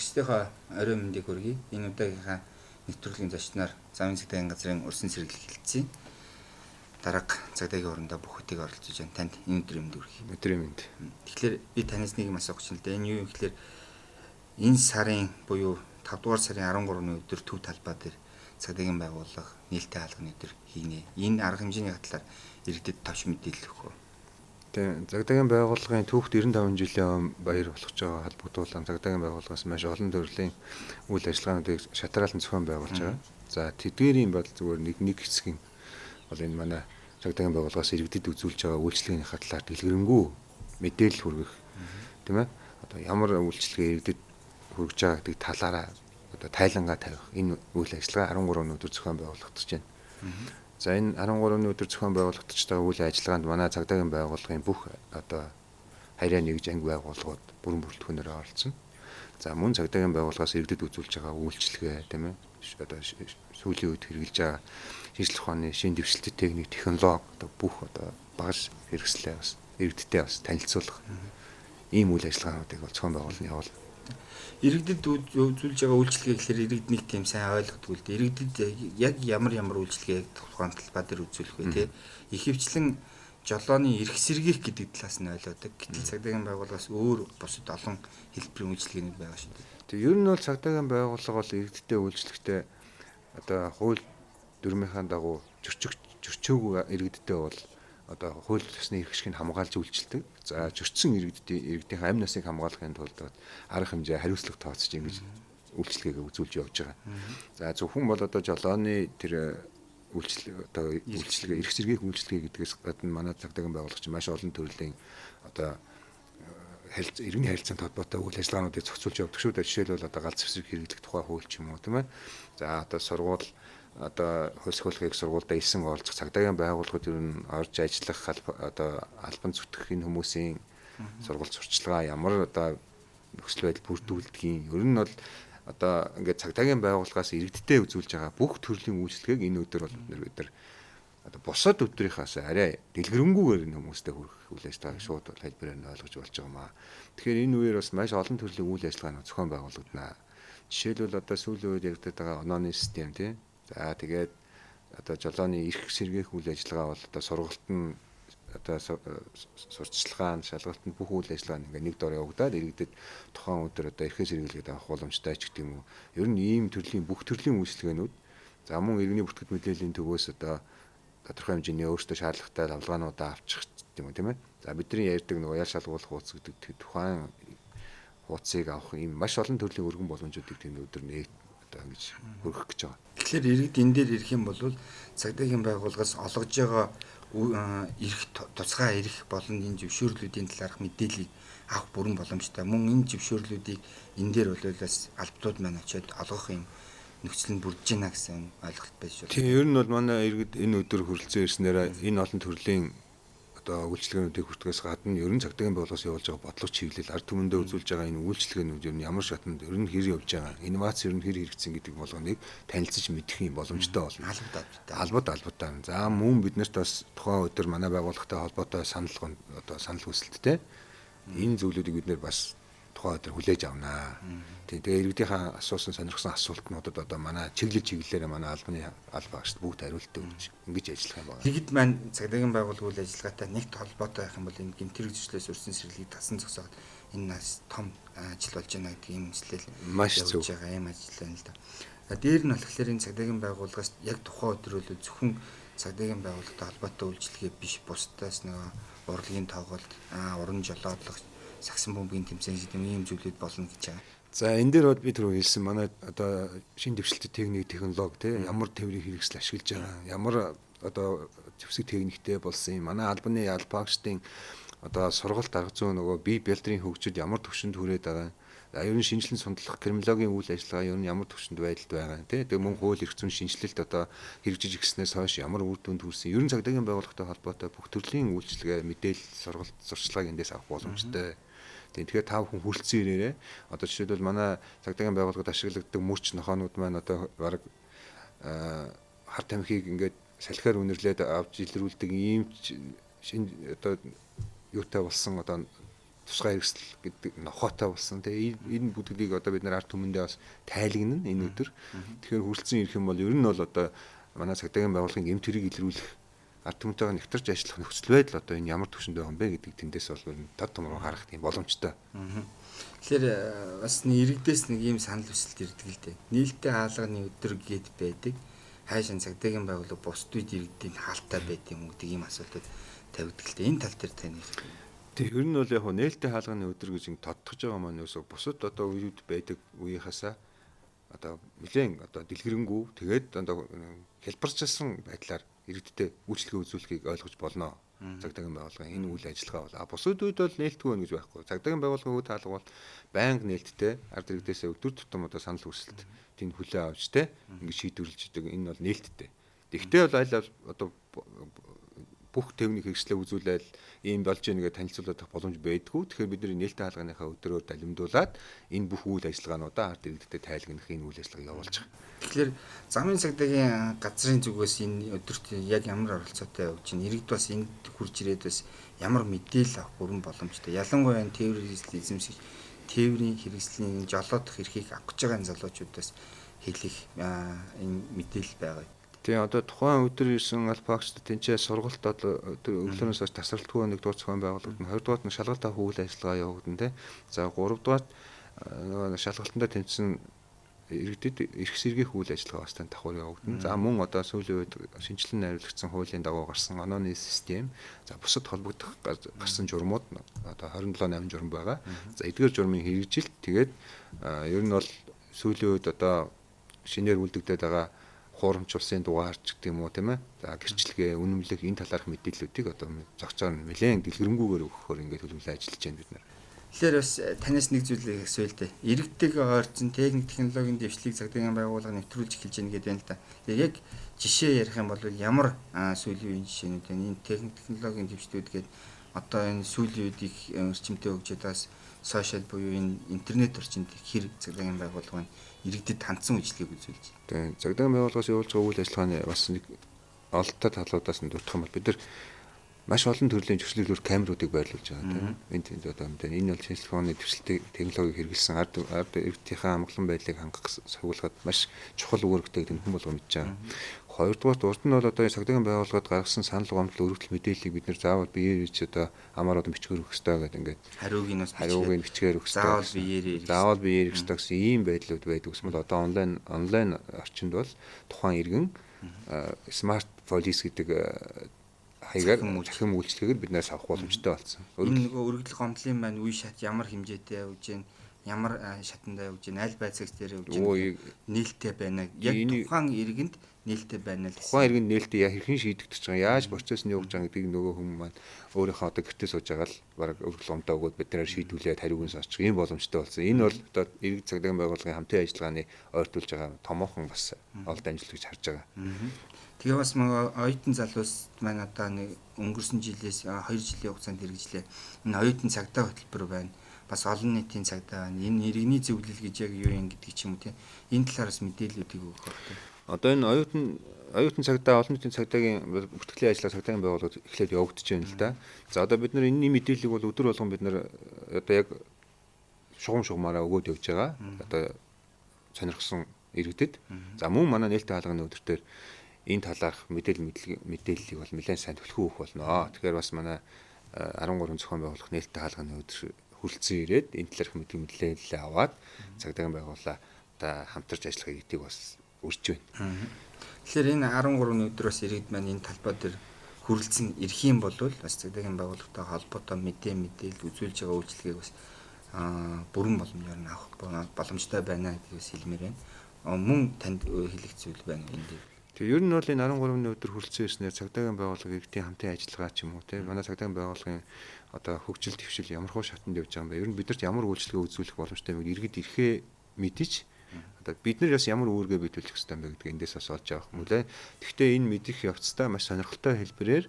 Сонсогчдийнхоо орой мэндийг хүргэе. Энэ удаагийнхаа нэвтрүүлгийн зочноор замын цагдаагийн газрын урсан сэргийлэл хэлэлцээ. Дарга цагдаагийн орондоо бүх хөтийг оролцож байна. Танд энэ өдрийн мэнд хүргэе. Өдрийн мэнд. Тэгэхээр би танаас нэг юм асуух чинь л дээ. Энэ юу юм гэхээр энэ сарын буюу 5 дугаар сарын 13-ны өдөр төв талбай дээр цагдаагийн байгууллага нээлттэй хаалганы өдөр хийнэ. Энэ арга хэмжээний талаар иргэдэд товч мэдээлэл өгөх. Тэгээ цагдаагийн байгууллагын түүхт 95 жилийн баяр болгож байгаа холбогдуулан цагдаагийн байгууллагаас маш олон төрлийн үйл ажиллагаануудыг шатраалан зохион байгуулж байгаа. За тэдгээрийн бол зүгээр нэг хэсэг нь бол энэ манай цагдаагийн байгууллагаас иргэдэд үзүүлж байгаа үйлчлэгээний талаар дэлгэрэнгүй мэдээлэл хүргэх тийм ээ. Одоо ямар үйлчлэгээ иргэдэд хүргэж байгаа гэдэг талаараа одоо тайлангаа тавих энэ үйл ажиллагаа 13 өдөр зохион байгуулагдаж байна. За энэ 13-ны өдөр зохион байгуулагдаж байгаа үйл ажиллагаанд манай цагдаагийн байгууллагын бүх одоо харьяа нэгж анги байгууллагууд бүрэн бүрэлдэхүүнээр оролцсон. За мөн цагдаагийн байгууллагаас иргэдэд үзүүлж байгаа үйлчлэгээ тийм ээ одоо сүүлийн үед хэрэгжилж байгаа шинжлэх ухааны шин дэвшилтэт техник технологи одоо бүх одоо багаж хэрэгслээ бас иргэдтэй бас танилцуулах ийм үйл ажиллагаануудыг зохион байгуулалтын явуул. Иргэдэд үзүүлж байгаа үйлчлэгээ гэхээр иргэд нэг тийм сайн ойлгодгүй л дээ. Иргэдэд яг ямар үйлчлэгээг тухайн талбай дээр үзүүлэх вэ те. Ихэвчлэн жолооны эрх сэргийлэх гэдэг талаас нь ойлгодог. Гэтэл цагдаагийн байгууллагаас өөр бусад олон хэлбэрийн үйлчлэгээнүүд байгаа шүү дээ. Тэг ер нь бол цагдаагийн байгууллага бол иргэдтэй үйлчлэхдээ одоо хууль дүрмийнхаа дагуу зөрчөөгүй иргэдтэй бол одоо хууль ёсны эрх шигийг хамгаалж үйлчилдэг. За зөрчсөн иргэдийн амь насыг хамгаалахын тулд арга хэмжээ хариуцлага тооцож ингэж үйлчлэгээ үзүүлж явж байгаа. За зөвхөн бол одоо жолооны тэр үйлчлэгээ эрх сэргийлэх үйлчлэгээ гэдгээс гадна манай цагдаагийн байгууллагч маш олон төрлийн одоо иргэний харилцаанд холбоотой үйл ажиллагаануудыг зохицуулж явдаг шүү дээ. Жишээлбэл одоо галз хэсэг хэрэглэх тухай хууль ч юм уу тийм ээ. За одоо сургууль одоо хөлс хөлхийг сургуультай элсэн оролцох цагдаагийн байгууллагууд ер нь орж ажиллах одоо албан зүтгэх энэ хүмүүсийн сургууль сурчлагаа ямар одоо нөхцөл байдал бүрдүүлдгийг ер нь бол одоо ингээд цагдаагийн байгууллагаас иргэдтэй үзүүлж байгаа бүх төрлийн үйлчлэгийг энэ өдөр бол бид нар одоо бусад өдрийнхээс арай дэлгэрэнгүйгээр энэ хүмүүстэй хүргэх үйл ажиллагааг шууд хэлбэрээр нь ойлгож болж байгаа маа. Тэгэхээр энэ үеэр бас маш олон төрлийн үйл ажиллагааны зохион байгуулагдана. Жишээлбэл одоо сүүлийн үед яригдаад байгаа онооны систем тийм. За тэгээд одоо жолооны эрх сэргээх үйл ажиллагаа бол одоо сургалтын одоо сурталчилгаан шалгалтанд бүх үйл ажиллагаа ингээ нэг дор явагдаад иргэдэд тухайн өдөр одоо эрхээ сэргийлгээд авах боломжтой ч гэдэг юм уу. Ер нь ийм төрлийн бүх төрлийн үйлчлэгээнүүд за мөн иргэний бүртгэл мэдээллийн төвөөс одоо тодорхой хэмжээний өөртөө шаардлагатай давлгаануудаа авчих юм тийм ээ. За бидний ярьдаг нөгөө ял шалгуулах хуудас гэдэг тухайн хуудсыг авах ийм маш олон төрлийн өргөн боломжуудыг тийм өдөр нэг одоо ингэж хөргөх гэж байгаа. Тэгэхээр иргэд энэ дээр ирэх юм бол цагдаагийн байгууллагаас олгож байгаа эрх тусгай эрх болон энэ зөвшөөрлүүдийн талаарх мэдээллийг авах бүрэн боломжтой. Мөн энэ зөвшөөрлүүдийг энэ дээр болоолаас албатууд маань очиод олгох юм нөхцөл нь бүрдэж байна гэсэн ойлголт байж байна. Тийм ер нь бол манай иргэд энэ өдөр хүрэлцэн ирснээр энэ олон төрлийн одоо үйлчлэгээнүүдийг хүртгээс гадна ер нь цагдаагийн байгууллагаас явуулж байгаа бодлого чиглэл ард түмэндээ үзүүлж байгаа энэ үйлчлэгээнүүд ер нь ямар шатнд ер нь хэр явж байгаа инновац ер нь хэр хэрэгцсэн гэдэг болгоныг танилцж мэдэх юм боломжтой болно. Албад. За мөн биднэрт бас тухайн өдөр манай байгууллагатай холбоотой санал хүсэлттэй энэ зүйлүүдийг бид нэр бас тухайн өдөр хүлээж авнаа. Тэгээ иргэдийнхаа асуусан сонирхсан асуултнуудад одоо манай чиглэлээр манай албаагчд бүгд хариулт өгч ингэж ажиллах юм байна. Иргэд маань цагдаагийн байгууллагын үйл ажиллагаатай нэгт холбоотой байх юм бол энэ гэмтэрэг зөрчлөөс өрсөн сэргийлийг тасан зогсоод энэ нас том ажил болж байна гэдэг юм хэлэл маш зөв байгаа юм ажил байна л да. Дээр нь болохоор энэ цагдаагийн байгууллагаас яг тухайн өдрөөлөө зөвхөн цагдаагийн байгууллагатай холбоотой үйлчлэгээ биш бусдаас нөгөө урлагийн тоглолт, уран жолоодлого, сагсан бөмбөгийн тэмцээн гэдэг ийм зүйлүүд болно гэж байгаа. За энэ дээр бол би түрүү хэлсэн манай одоо шин дэвшилтэт техник технологи тийм ямар тээврийн хэрэгсэл ашиглаж байгаа ямар одоо зэвсэг техниктэй болсон юм манай албаны албаагчдын одоо сургалт арга зүй нөгөө бие бэлтрийн хөгжид ямар төвшөнд хүрээд байгаа. За ер нь шинжилэн сундлах криминологийн үйл ажиллагаа ер нь ямар төвшөнд байдалд байгаа тийм. Тэгээ мөн хууль эрх зүйн шинжилэлт одоо хэрэгжиж ирснээс хойш ямар үр дүнд хүрсэн. Ер нь цагдаагийн байгууллагатай холбоотой бүх төрлийн үйлчлэгээ мэдээлэл сургалт сурчлагыг эндээс авах боломжтой. Тэгэхээр та бүхэн хүрэлцэн ирээрээ одоо жишээлбэл манай цагдаагийн байгууллагад ашиглагддаг мөрч нохоонууд маань одоо бараг хар тамхиг ингээд салхиар үнэрлээд авч илрүүлдэг ийм шинэ одоо юутай болсон одоо тусгай хэрэгсэл гэдэг нохоотой болсон. Тэгээ энэ бүтэглийг одоо бид нар ард түмэндээ бас тайлагна энэ өдөр. Тэгэхээр хүрэлцэн ирэх юм бол ер нь бол одоо манай цагдаагийн байгууллагын эм төрийг илрүүлэх ард түмэнтэйгээ нэгтарч ажиллах нөхцөл байдал одоо энэ ямар түвшинд байгаа юм бэ гэдэг тэндээс бол тод томроо гарах тийм боломжтой. Тэгэхээр бас иргэдээс нэг ийм санал хүсэлт ирдэг л дээ. Нийлдэт хаалганы өдөр гээд байдаг. Хайшин цагдаагийн байгууллага бусд үед иргэдийн хаалттай байд юм гэдэг ийм асуултууд тавигддаг л дээ. Энэ тал дээр тань. Тэг ер нь бол яг нээлттэй хаалганы өдөр гэж тодтогч байгаа маань юусоо бусад одоо үеуд байдаг үеийнхаасаа одоо нэлээд одоо дэлгэрэнгүй тэгээд одоо хэлбэрчилсан байдлаар иргэдтэй үйлчлэгээ үзүүлэхийг ойлгож болно. Цагдаагийн байгууллагын энэ үйл ажиллагаа бол бусад үед бол нээлтгүй байна гэж байхгүй. Цагдаагийн байгууллагын үйл хаалга бол байнга нээлттэй ард иргэдээс өдөр тутам одоо санал хүсэлт тийм хүлээ авч те ингэ шийдвэрлэж идэг энэ бол нээлттэй. Тэгвэл бол аль одоо бүх техник хэрэгслээ үзүүлээд ийм болж ийнгээ танилцуулах боломж байдгүй. Тэгэхээр бид нээлттэй хаалганыхаа өдрөөр далимдуулаад энэ бүх үйл ажиллагаануудаа ард иргэдтэй тайлгнах энэ үйл ажиллагааг явуулж байгаа. Тэгэхээр замын цагдаагийн газрын зүгээс энэ өдөрт яг ямар оролцоотой явж байна? Иргэд бас энд хурж ирээд бас ямар мэдээлэл авах бүрэн боломжтой. Ялангуяа энэ тээврийн эзэмших тээврийн хэрэгслийн жолоодох эрхийг авах гэж байгаа залуучуудаас хэлэх энэ мэдээлэл байгаа. Тэгээ одоо тухайн өдөр ирсэн албаагчдад тэнцээ сургалт одоо өглөөнөөс хойш тасралтгүй нэг дугаар зохион байгуулагдана. 2 дугаарт нь шалгалт авах үйл ажиллагаа явагдана те. За 3 дугаарт нөгөө шалгалтандаа тэнцсэн иргэдэд эрх сэргийлэх үйл ажиллагаа бас тань давхар явагдана. За мөн одоо сүүлийн үед шинжилэн найруулагдсан хуулийн дагуу гарсан онооны систем. За бусад холбогдох гарсан журмууд одоо 27-8 журам байгаа. За эдгээр журмын хэрэгжилт тэгээд ер нь бол сүүлийн үед одоо шинээр үлдэгдээд байгаа хуурамч улсын дугаарч гэдэг юм уу тийм ээ. За гэрчлэгээ, үнэмлэх энэ талаарх мэдээллүүдийг одоо зогцоор нэлээд дэлгэрэнгүйгээр өгөхөөр ингээд төлөвлөж ажиллаж байна бид нар. Тэгэхээр бас танаас нэг зүйлийг асууя л дээ. Иргэдтэйгээ ойрцсон техник технологийн дэвшлиг цагдаагийн байгууллага нэвтрүүлж эхэлж байна гэдэг байна л да. Тэгээ яг жишээ ярих юм бол ямар сүүлийн үеийн жишээнүүд вэ? Энэ техник технологийн дэвшлүүд гээд одоо энэ сүүлийн үед их өрчимтэй хөгжөөд бас сошиал буюу энэ интернет орчинд хэр цагдаагийн байгууллага нь иргэдэд хандсан үйлчлэгийг үзүүлж байна. Тэгээ цагдаагийн байгууллагаас явуулж байгаа үйл ажиллагааны бас нэг ололттой талуудаас нь дурдах юм бол бид нар маш олон төрлийн зөрчилдөөр камеруудыг байрлуулж байгаа тийм. Энд одоо энэ бол телефоны дэвшилтийн технологиг хэрэглэсэн ард иргэдийнхээ амгалан байдлыг хангах сувлахад маш чухал үүрэгтэй гэдэг нь хэн болго мэдж байгаа. Хоёрдугаарт урд нь бол одоо цагдаагийн байгууллагад гаргасан санал гомдол өргөдөл мэдээллийг бид нэр заавал биеэр ич одоо амаар одоо бичгээр өгөх хэрэгтэй гэдэг ингээд хариуг нь бичгээр өгөх хэрэгтэй. Заавал биеэр өгөх хэрэгтэй гэсэн ийм байдлууд байдаг. Эсвэл одоо онлайн орчинд бол тухайн иргэн смарт полис гэдэг хаягаар захим үйлчлэгээр биднээс авах боломжтой болсон. Энэ нөгөө өргөдөл гомдлын маань үе шат ямар хэмжээтэй явж байна? Ямар шатандаа явж байна? Аль байцаагч дээр явж байна? Нээлттэй байна. Яг тухайн иргэнд нээлттэй байна л. Тухайн иргэнд нээлттэй хэрхэн шийдэгдэж байгаа, яаж процесс нь явж байгаа гэдгийг нөгөө хүмүүс маань өөрийнхөө одоо гэртээ сууж байгаа л бараг өргөл гомдоо өгөөд биднээр шийдвүлээд хариуг нь сонсчих ийм боломжтой болсон. Энэ бол одоо иргэд цагдаагийн байгууллагын хамтын ажиллагааны ойртуулж байгаа томоохон бас олд амжилт гэж харж байгаа. Тэгээ бас оюутан залуус маань одоо нэг өнгөрсөн жилээс 2 жилийн хугацаанд хэрэгжлээ. Энэ оюутан цагдаа хөтөлбөр байна. Бас олон нийтийн цагдаа байна. Энэ иргэний зөвлөл гэж яг юу юм гэдгийг ч юм уу тийм. Энэ талаараас мэдээллүүдийг өгөх хэрэгтэй. Одоо энэ оюутан цагдаа олон нийтийн цагдаагийн бүртгэлийн ажиллагаа цагдаагийн байгууллагад эхлээд явагдаж байна л да. За одоо бид нар энэний мэдээллийг бол өдөр болгон бид нар одоо яг шугамаараа өгөөд явж байгаа. Одоо сонирхсан иргэдэд. За мөн манай нээлттэй хаалганы өдөр төр энэ талаарх мэдээллийг бол нэлээд сайн төлхөө өгөх болно. Тэгэхээр бас манай 13 зохион байгуулах нээлттэй хаалганы өдөр хүрэлцэн ирээд энэ талаарх мэдээлэл аваад цагдаагийн байгууллаа одоо хамтарч ажиллахыг гэдгийг бас үрж байна. Тэгэхээр энэ 13-ны өдрөөс иргэд маань энэ талбай дээр хүрэлцэн ирэх юм бол бас цагдаагийн байгууллагатай холбоотой мэдээлэл үзүүлж байгаа үйлчлэгийг бас бүрэн боломжоор нь авах боломжтой байна гэдгээс хэлмээр байна. Мөн танд хэлэх зүйл байна энэ дээр. Тэгээ ер нь бол энэ 13-ны өдөр хүрэлцэн ирснээр цагдаагийн байгууллага иргэдийн хамтын ажиллагаа ч юм уу тийм манай цагдаагийн байгууллагын одоо хөгжил твшил ямар хөө шатанд явж байгаа юм бэ? Ер нь бидэрт ямар үйлчлэгээ үзүүлэх боломжтой вэ? Иргэд ирэхээ мэдэж одоо бид нар бас ямар үүргээ биелүүлэх хэрэгтэй юм бэ гэдгийг эндээс бас олж авах юм лээ. Гэхдээ энэ мэдих явцдаа маш сонирхолтой хэлбэрээр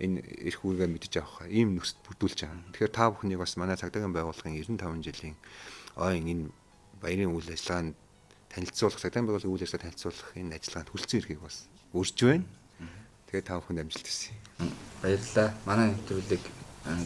энэ эрх үүргээ мэдэж авах ийм нөхцөл бүрдүүлж байгаа. Тэгэхээр та бүхнийг бас манай цагдаагийн байгууллагын 95 жилийн ойн энэ баярын үйл ажиллагаанд танилцуулах цагдаагийн байгууллагын үйл ажиллагааг танилцуулах энэ ажиллагаанд хүрэлцэн ирэхийг бас үрж байна. Тэгээд та бүхэнд амжилт хүсье. Баярлалаа. Манай нэвтрүүлэг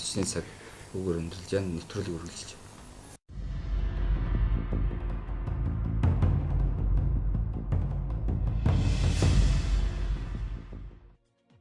зочны цаг үгээр өндөрлж байна, нэвтрүүлэг үргэлжилж.